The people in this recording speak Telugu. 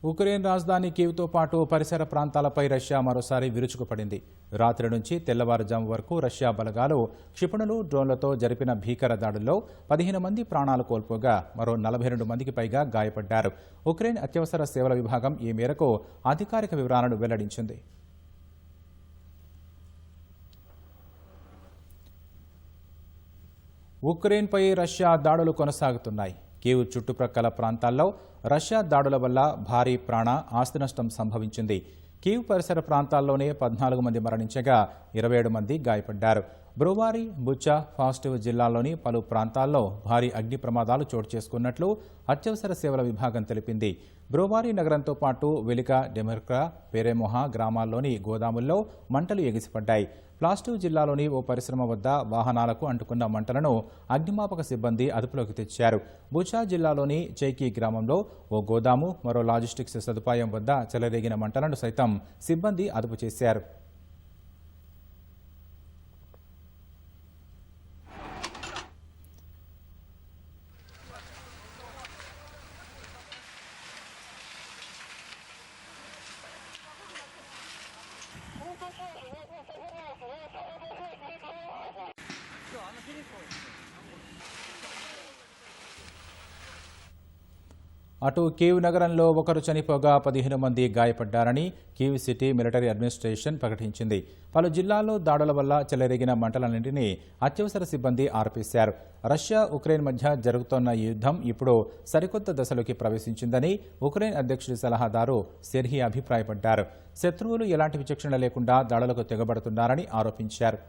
ఉక్రెయిన్ రాజధాని కీవ్తో పాటు పరిసర ప్రాంతాలపై రష్యా మరోసారి విరుచుకుపడింది. రాత్రి నుంచి తెల్లవారుజాము వరకు రష్యా బలగాలు క్షిపణులు, డ్రోన్లతో జరిపిన భీకర దాడుల్లో 15 మంది ప్రాణాలు కోల్పోగా మరో 42 మందికి పైగా గాయపడ్డారు. ఉక్రెయిన్ అత్యవసర సేవల విభాగం ఈ మేరకు అధికారిక వివరాలను వెల్లడించింది. ఉక్రెయిన్పై రష్యా దాడులు కొనసాగుతున్నాయి. కీవ్ చుట్టుప్రక్కల ప్రాంతాల్లో రష్యా దాడుల వల్ల భారీ ప్రాణ, ఆస్తి నష్టం సంభవించింది. కీవ్ పరిసర ప్రాంతాల్లోనే 14 మంది మరణించగా 27 మంది గాయపడ్డారు. బ్రోవారీ, బుచా, ఫాస్టివ్ జిల్లాల్లోని పలు ప్రాంతాల్లో భారీ అగ్ని ప్రమాదాలు చోటు చేసుకున్నట్లు అత్యవసర సేవల విభాగం తెలిపింది. బ్రోవారీ నగరంతో పాటు వెలికా, డెమెర్కా, పెరెమొహా గ్రామాల్లోని గోదాముల్లో మంటలు ఎగిసిపడ్డాయి. ప్లాస్టివ్ జిల్లాలోని ఓ పరిశ్రమ వద్ద వాహనాలకు అంటుకున్న మంటలను అగ్నిమాపక సిబ్బంది అదుపులోకి తెచ్చారు. బుచా జిల్లాలోని చైకీ గ్రామంలో ఓ గోదాము, మరో లాజిస్టిక్స్ సదుపాయం వద్ద చెలరేగిన మంటలను సైతం సిబ్బంది అదుపు చేశారు. అటు కీవ్ నగరంలో ఒకరు చనిపోగా 15 మంది గాయపడ్డారని కీవ్ సిటీ మిలిటరీ అడ్మినిస్ట్రేషన్ ప్రకటించింది. పలు జిల్లాల్లో దాడుల వల్ల చెలరేగిన మంటలన్నింటినీ అత్యవసర సిబ్బంది ఆర్పేశారు. రష్యా, ఉక్రెయిన్ మధ్య జరుగుతోన్న ఈ యుద్ధం ఇప్పుడు సరికొత్త దశలోకి ప్రవేశించిందని ఉక్రెయిన్ అధ్యక్షుడి సలహాదారు సెర్హీ అభిప్రాయపడ్డారు. శత్రువులు ఎలాంటి విచక్షణ లేకుండా దాడులకు తెగబడుతున్నారని ఆరోపించారు.